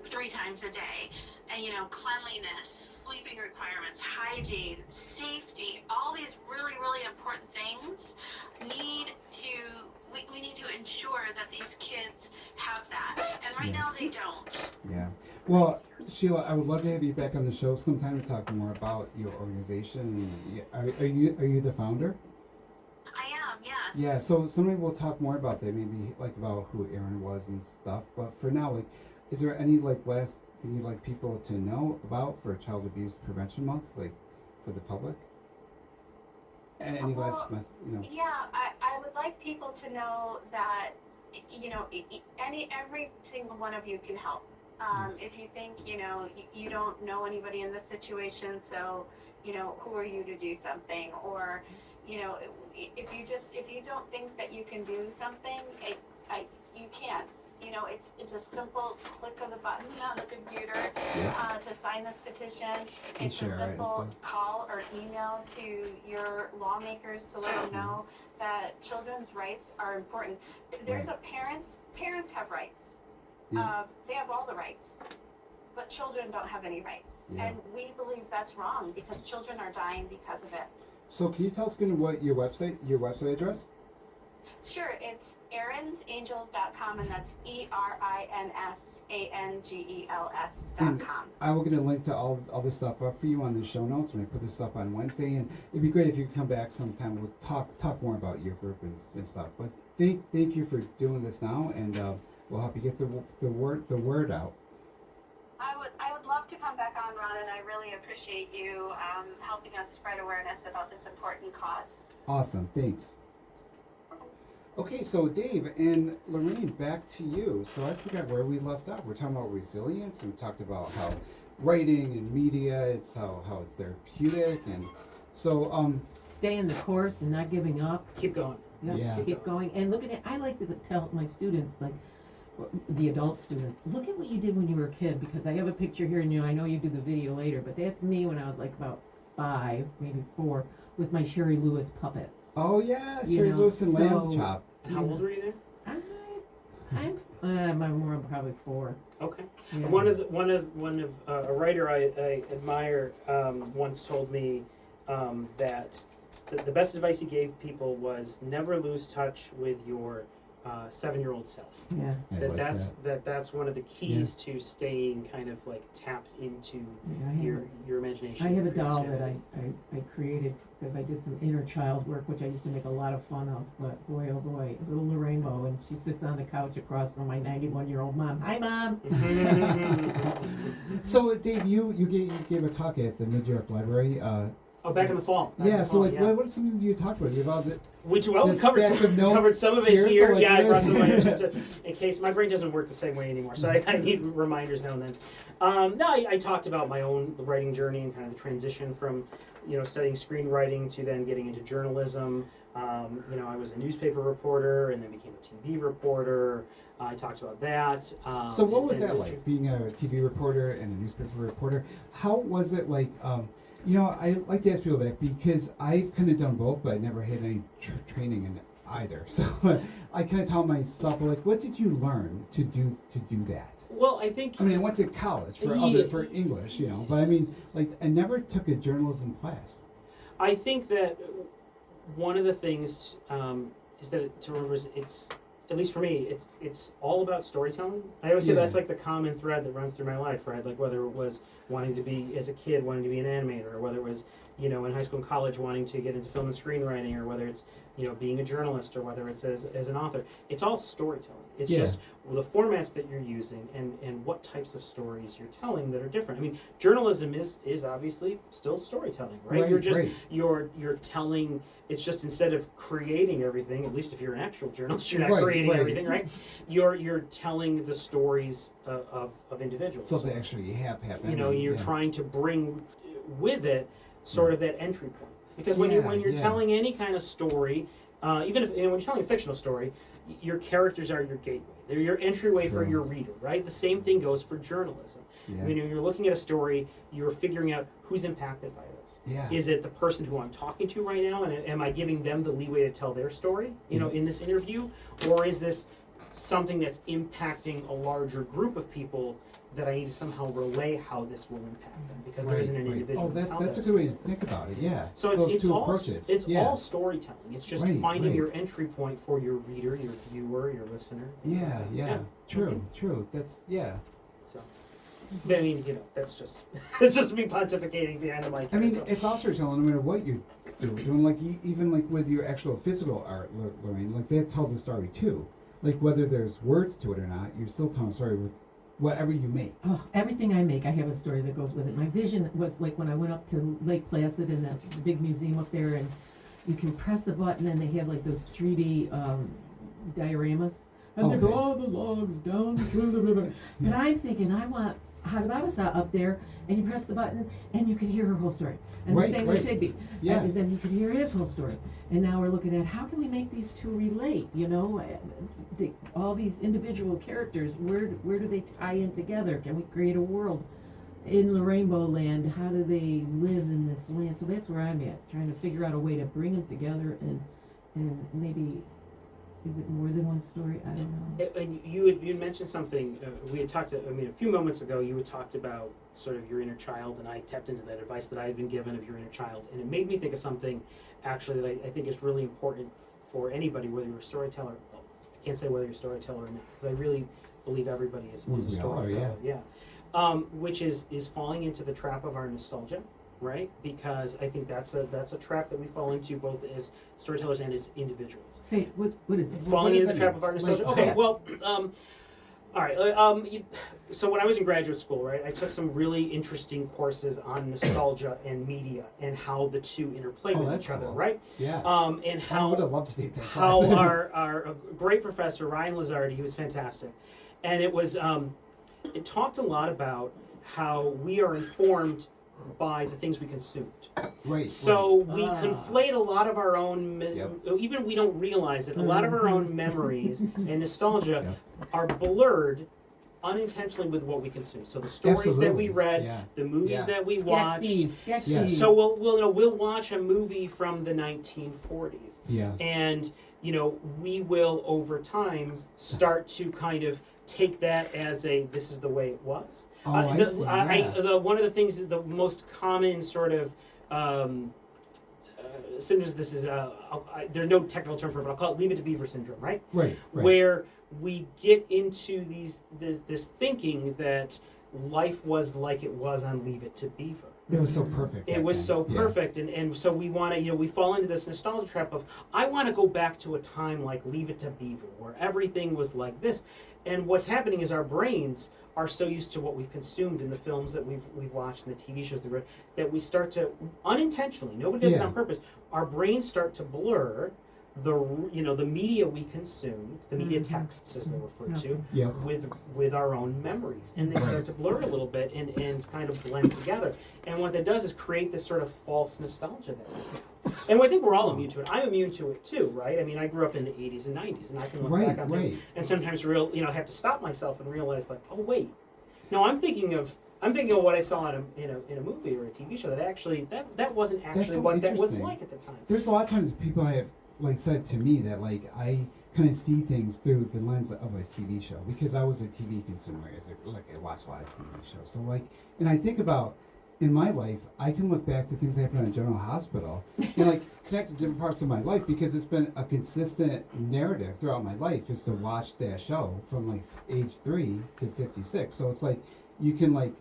3 times a day, and cleanliness, sleeping requirements, hygiene, safety. All these really, really important things we need to ensure that these kids have that. And right now they don't. Yeah. Well, Sheila, I would love to have you back on the show sometime to talk more about your organization. Are you the founder? I am, yes. Yeah, so someday we'll talk more about that, maybe about who Erin was and stuff. But for now, is there any last thing you'd like people to know about for Child Abuse Prevention Month, for the public? Any last Yeah, I would like people to know that every single one of you can help. If you think, you don't know anybody in this situation, so, who are you to do something? Or, if you don't think that you can do something, you can. It's a simple click of the button on the computer to sign this petition. It's share a it and simple stuff. call or email to your lawmakers to let them know that children's rights are important. There's Right. Parents have rights. Yeah. They have all the rights, but children don't have any rights. Yeah. And we believe that's wrong because children are dying because of it. So can you tell us again what your website address? Sure, it's erinsangels.com, and that's ERINSANGELS.com. I will get a link to all this stuff up for you on the show notes when I put this up on Wednesday, and it'd be great if you could come back sometime. We'll talk more about your group and stuff. But thank you for doing this now, and we'll help you get the word out. I would love to come back on, Ron, and I really appreciate you helping us spread awareness about this important cause. Awesome, thanks. Okay, so Dave and Lorraine, back to you. So I forgot where we left off. We're talking about resilience, and we talked about how writing and media, it's how it's therapeutic, and so Staying the course and not giving up. Keep going. Yeah. Keep going. And look at it. I like to tell my students, like the adult students, look at what you did when you were a kid, because I have a picture here, and I know you do the video later, but that's me when I was like about 5, maybe 4, with my Sherry Lewis puppets. oh yeah, You Sherry know, Lewis and Lamb so- Chop. And how old were you then? I'm more probably 4. Okay. Yeah. One of a writer I admire once told me that the best advice he gave people was never lose touch with your 7-year-old self. Yeah. I like That's one of the keys to staying kind of like tapped into Yeah, your imagination. I have a and doll that creativity. I created because I did some inner child work, which I used to make a lot of fun of. But boy, oh boy, little Larainbo, and she sits on the couch across from my 91-year-old mom. Hi, Mom. So Dave, you gave a talk at the Mid-York Library. Oh, back in the fall. What are some of you talked about? You about the Which we this covered stack of notes covered some of it here, so, here. like, Yeah, I brought some of really- it just in case my brain doesn't work the same way anymore, so I need reminders now and then. No, I talked about my own writing journey and kind of the transition from studying screenwriting to then getting into journalism. I was a newspaper reporter and then became a TV reporter. I talked about that. So what was and- that like, being a TV reporter and a newspaper reporter? How was it like? I like to ask people that because I've kind of done both, but I never had any training in either. So I kind of tell myself, like, what did you learn to do that? Well, I think. I mean, I went to college for English, but I mean, like, I never took a journalism class. I think that one of the things is that to remember is it's, at least for me, it's all about storytelling. I always say Yeah. that's like the common thread that runs through my life, right? Like whether it was wanting to be, as a kid, wanting to be an animator, or whether it was, in high school and college wanting to get into film and screenwriting, or whether it's, being a journalist, or whether it's as an author. It's all storytelling. It's just the formats that you're using and what types of stories you're telling that are different. I mean, journalism is obviously still storytelling, right? You're just you're telling. It's just instead of creating everything, at least if you're an actual journalist, you're not creating everything, right? You're telling the stories of individuals. So they actually have happened. You're trying to bring with it sort of that entry point. Because when you're telling any kind of story, even if when you're telling a fictional story, your characters are your gateway. They're your entryway for your reader, right? The same thing goes for journalism. Yeah. You're looking at a story, you're figuring out who's impacted by this. Yeah. Is it the person who I'm talking to right now, and am I giving them the leeway to tell their story, in this interview? Or is this something that's impacting a larger group of people that I need to somehow relay how this will impact them, because there isn't an individual. Oh, to tell that's a that good way to story. think about it. Yeah. So those it's two all approaches. it's all storytelling. It's just finding right. your entry point for your reader, your viewer, your listener. Yeah. True. That's So, but I mean, that's just it's just me pontificating behind the mic. I mean, so. it's also telling no matter what you're doing, like even like with your actual physical art, Lorraine, like that tells a story too. Like whether there's words to it or not, you're still telling a story with whatever you make. Oh, everything I make, I have a story that goes with it. My vision was like when I went up to Lake Placid and the big museum up there, and you can press the button and they have like those 3D dioramas. and they go Okay. all the logs down through the river. And I'm thinking, I want Hadababasa up there, and you press the button, and you can hear her whole story. And Right, the same with right. Figby. Yeah. And then you can hear his whole story. And now we're looking at how can we make these two relate, you know? All these individual characters, where do they tie in together? Can we create a world in Larainbo land? How do they live in this land? So that's where I'm at, trying to figure out a way to bring them together and maybe, is it more than one story? I don't know. And you had mentioned something, we had talked, a few moments ago, you had talked about sort of your inner child, and I tapped into that advice that I had been given of your inner child, and it made me think of something, actually, that I think is really important for anybody, whether you're a storyteller, well, I can't say whether you're a storyteller or not, because I really believe everybody is a We all are, storyteller, which is falling into the trap of our nostalgia, right? Because I think that's a trap that we fall into both as storytellers and as individuals. Say, what is it? Falling does into the that trap mean? of our nostalgia. Like, Okay, yeah. well, all right. So when I was in graduate school, right, I took some really interesting courses on nostalgia and media and how the two interplay Oh, with that's each other, cool. right? Yeah. And I how would have loved to take that how class. our great professor Ryan Lazardi, he was fantastic, and it was it talked a lot about how we are informed by the things we consumed. Right. So we Ah. conflate a lot of our own, Yep. even we don't realize it, a lot of our own memories and nostalgia are blurred unintentionally with what we consume. So the stories that we Absolutely. read, Yeah. the movies Yeah. that we watched. Skeksis. Yes. So we'll watch a movie from the 1940s. Yeah. And, we will over time start to kind of take that as this is the way it was. Oh, I see. Yeah. One of the things, the most common sort of symptoms, this is, there's no technical term for it, but I'll call it Leave It to Beaver syndrome, right? Right. Right. Where we get into this thinking that life was like it was on Leave It to Beaver. It was so perfect. It back was then. so Yeah. perfect, and so we want to, we fall into this nostalgia trap of, I want to go back to a time like Leave It to Beaver, where everything was like this. And what's happening is our brains are so used to what we've consumed in the films that we've watched and the TV shows that we start to, unintentionally, nobody does it Yeah. on purpose, our brains start to blur the media we consumed, the media texts as they're referred to, Yeah. with our own memories, and they start to blur a little bit and kind of blend together. And what that does is create this sort of false nostalgia that we have. And I think we're all immune to it. I'm immune to it too, right? I mean, I grew up in the 80s and 90s, and I can look back on this and sometimes have to stop myself and realize, like, oh wait, no, I'm thinking of what I saw in a movie or a TV show that wasn't actually That's so what that was interesting. like at the time. There's a lot of times people have said to me that I kind of see things through the lens of a TV show because I was a TV consumer I watched a lot of TV shows. So and I think about in my life, I can look back to things that happened at General Hospital and connect to different parts of my life because it's been a consistent narrative throughout my life is to watch that show from age 3 to 56. So it's you can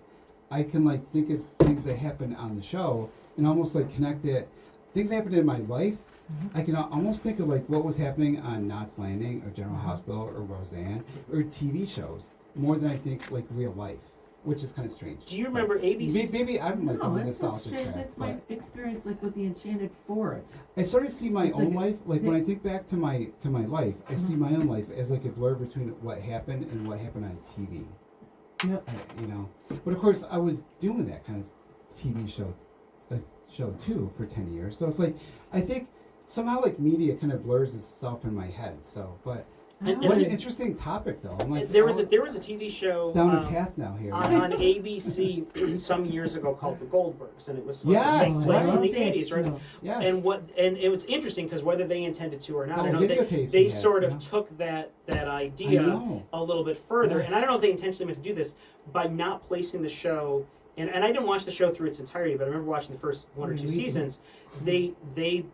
I can think of things that happened on the show and almost connect it. Things that happened in my life. I can almost think of what was happening on Knots Landing or General Hospital or Roseanne or TV shows more than I think real life, which is kind of strange. Do you remember ABC? Maybe I'm No, on the that's not nostalgia strange. track. That's my experience with the Enchanted Forest. I sort of see my It's own like life when I think back to my life. I see my own life as a blur between what happened and what happened on TV. Yep. But of course, I was doing that kind of TV show too for 10 years. So it's I think somehow media kind of blurs itself in my head. So, but And what an it- interesting topic though. I'm There was a TV show down a path now here. on ABC some years ago called The Goldbergs, and it was supposed Yes, to take place in right. the 80s, right? Yes. And it was interesting because whether they intended to or not, Oh, I know videotapes they you had, sort of yeah. took that I idea know. a little bit further, Yes. and I don't know if they intentionally meant to do this by not placing the show. And I didn't watch the show through its entirety, but I remember watching the first one or two seasons. They It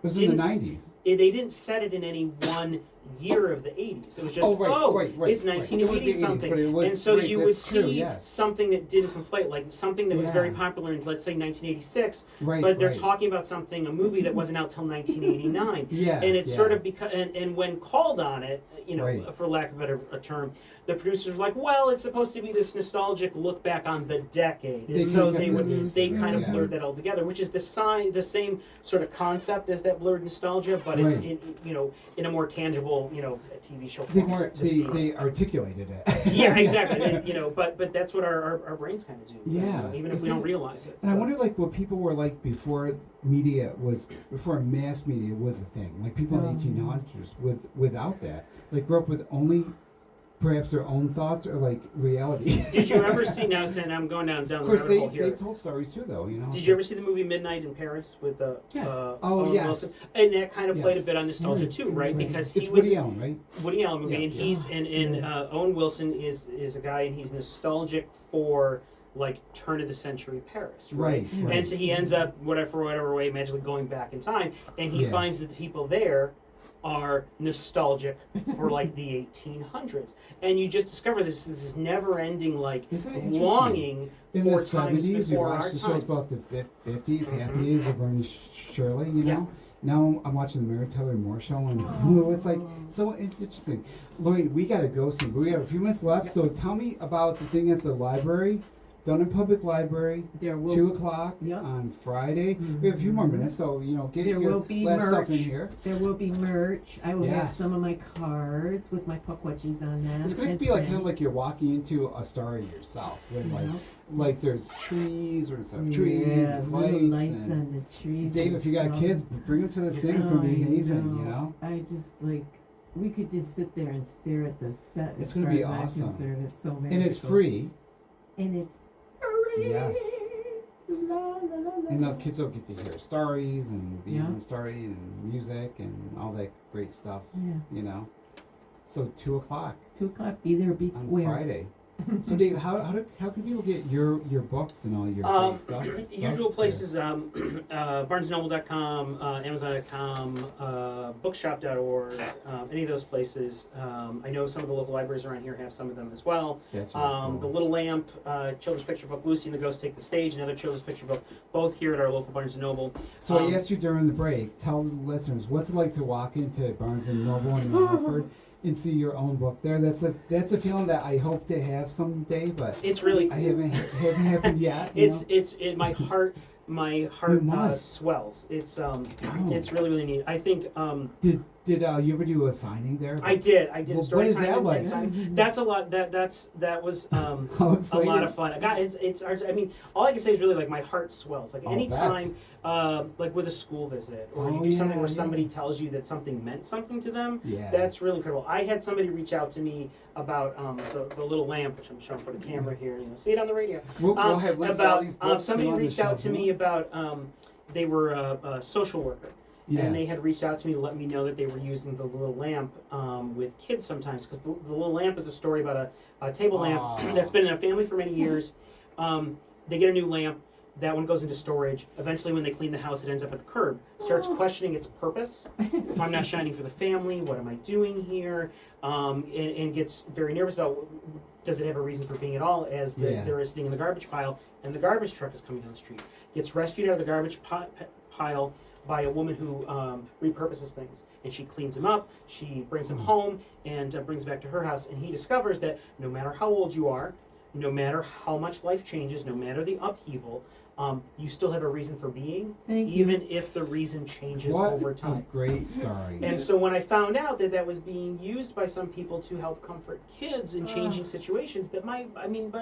was in the didn't 90s. they didn't set it in any one year of the 80s. It was just, right, it's right. 1980 It was the 80s, something. but it was- and so right, you would that's true, see yes. something that didn't conflate, like something that was very Yeah. popular in, let's say, 1986, Right, but they're right. talking about a movie that wasn't out till 1989. Yeah, And it's yeah. sort of and when called on it, Right. for lack of a better term, the producers were like, well, it's supposed to be this nostalgic look back on the decade. And They so kept they it would loose, they kind of yeah. blurred that all together, which is the same sort of concept as that that blurred nostalgia, but it's Right. in a more tangible TV show They form more to see. they articulated it. Yeah, exactly. But that's what our brains kind of do. Yeah. Even if we don't realize it. And I So. wonder, like, what people were like before mass media was a thing. Like people in the 1800s, without that, like, grew up with only perhaps their own thoughts or like reality. Did you ever see? Now, saying I'm going down Of the course, rabbit hole they here. told stories too, though. Did you ever see the movie Midnight in Paris with Yes. Owen Yes. Wilson? And that kind of played a Yes. bit on nostalgia Yes. too, right? Right. Because It's he was Woody Allen, right? Woody Allen movie, Yeah. and he's and Owen Wilson is a guy, and he's nostalgic for like turn of the century Paris, right? Right. And so he ends up whatever way magically going back in time, and he Yeah. finds that the people there are nostalgic for like the 1800s, and you just discover this is never ending like Isn't that interesting? longing In for the times 70s, you before our watched the time. shows about the 50s, Happy Mhm. Days of Bernie Shirley, you know? Yeah. Now I'm watching the Mary Tyler Moore show on Hulu. It's like so interesting. Lorraine, we got to go soon, but we have a few minutes left, so tell me about the thing at the library, Dunham Public Library, There will 2 o'clock Yep. on Friday. We have a few more minutes, so, get There your will be last stuff in merch. here. There will be merch. I will have Yes. some of my cards with my puckwatchies on them. It's going to and be like kind prints. of like you're walking into a story yourself, with Yep. like there's trees or instead of trees Yeah, and little lights. lights and on the trees. Dave, and if you got so- kids, bring them to this thing. It's going to be I amazing, you know? I just we could just sit there and stare at the set. It's as gonna far be as I'm awesome. concerned. It's so magical. And it's free, And it's free. Yes. La, la, la, la. and the kids will get to hear stories and be Yeah. in the story and music and all that great stuff, Yeah. So 2 o'clock 2 o'clock. Be there. Be on square. Friday. So Dave, how can people get your books and all your great stuff? Usual places, barnesandnoble.com, amazon.com, bookshop.org, any of those places. I know some of the local libraries around here have some of them as well. That's really cool. The Little Lamp, children's picture book, Lucy and the Ghost Take the Stage, another children's picture book, both here at our local Barnes & Noble. So I asked you during the break, tell the listeners, what's it like to walk into Barnes & Noble in Hartford and see your own book there? That's a feeling that I hope to have someday, but It's really it hasn't happened yet. My heart must. swells. It's really neat. I think Did you ever do a signing there? I did a Well, story what is time that and like? signing. That's a lot. That was How a exciting. lot of fun. God, it's I mean, all I can say is really like my heart swells. Like I'll anytime, like with a school visit or you Oh, do something yeah, where yeah. somebody tells you that something meant something to them. Yeah. That's really incredible. I had somebody reach out to me about the little lamp, which I'm showing for the camera here. See it on the radio. We'll have links to all these books somebody too on the reached out show to me notes. about they were a social worker. Yeah. And they had reached out to me to let me know that they were using the little lamp with kids sometimes, because the little lamp is a story about a table lamp Aw. that's been in a family for many years. They get a new lamp. That one goes into storage. Eventually, when they clean the house, it ends up at the curb. Starts questioning its purpose. If I'm not shining for the family, what am I doing here? And gets very nervous about, does it have a reason for being at all, as they're sitting in the garbage pile, and the garbage truck is coming down the street. Gets rescued out of the garbage pile by a woman who repurposes things. And she cleans him up, she brings him home, and brings him back to her house. And he discovers that no matter how old you are, no matter how much life changes, no matter the upheaval, you still have a reason for being, Thank you. even if the reason changes What over a time. great story. And so when I found out that was being used by some people to help comfort kids in changing situations, that by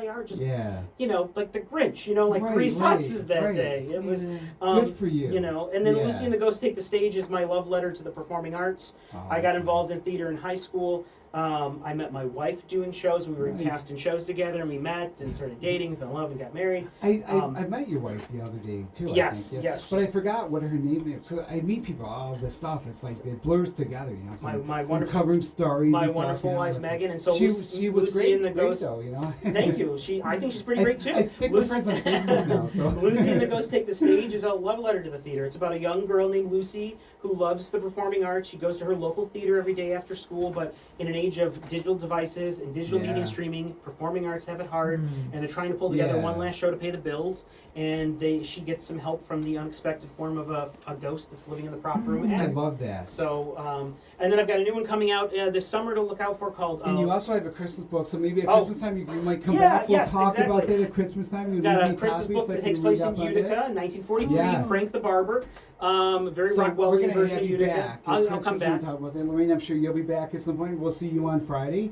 our just, yeah. like the Grinch, like Right, 3 sons right, that right. day. It was, Good for you. and then Yeah. Lucy and the Ghost Take the Stage is my love letter to the performing arts. Oh, I got that's involved nice. in theater in high school. I met my wife doing shows. We were in Nice. cast in shows together, and we met and started dating, fell in love, and got married. I met your wife the other day too. Yes, I think, yeah. yes, But I she's- forgot what her name is. So I meet people, all this stuff. It's like it blurs together, It's My- like my we're wonderful- covering stories. my and stuff, wonderful wife, it's like- Megan, and so she Lucy was Lucy great, and the great Ghost. though, Thank you. I think she's pretty great too. I think we're friends on Facebook now. So Lucy and the Ghost Take the Stage is a love letter to the theater. It's about a young girl named Lucy who loves the performing arts. She goes to her local theater every day after school, but in an age of digital devices and digital Yeah. media streaming, performing arts have it hard, and they're trying to pull together Yeah. one last show to pay the bills. And she gets some help from the unexpected form of a ghost that's living in the prop room. I attic. love that. So, And then I've got a new one coming out this summer to look out for called. And you also have a Christmas book, so maybe at Oh. Christmas time you might come Yeah, back. We'll yes, talk about exactly. that at Christmas time. We've You got leave a me Christmas copies book so I that can takes read place up in on Utica, this. 1943. Yes. Frank the Barber, very So Rockwellian we're gonna version have of you Utica. back. I'll Christmas, come we're back. talking about that. Lorraine, I'm sure you'll be back at some point. We'll see you on Friday.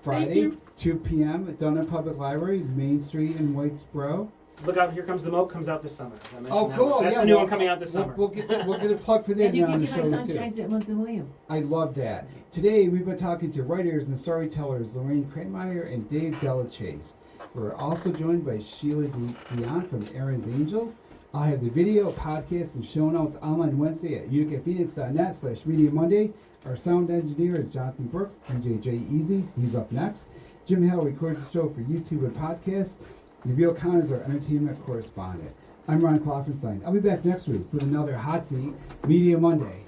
Friday, you. 2 p.m. at Dunham Public Library, Main Street in Whitesboro. Look out! Here comes the Moat. Comes out this summer. I mentioned Oh, that cool! one. That's yeah, the new well, one coming out this summer. We'll get a plug for that And you now on the can get show my too. sunshines at Munson Williams. I love that. Today we've been talking to writers and storytellers Lorraine Kreimeyer and Dave Dellecese. We're also joined by Sheila Dion from Erin's Angels. I'll have the video, podcast, and show notes online Wednesday at uticaphoenix.net/Media Monday. Our sound engineer is Jonathan Brooks, DJ Easy. He's up next. Jim Hale records the show for YouTube and podcasts. Nabil Khan is our entertainment correspondent. I'm Ron Klopfenstein. I'll be back next week with another Hot Seat Media Monday.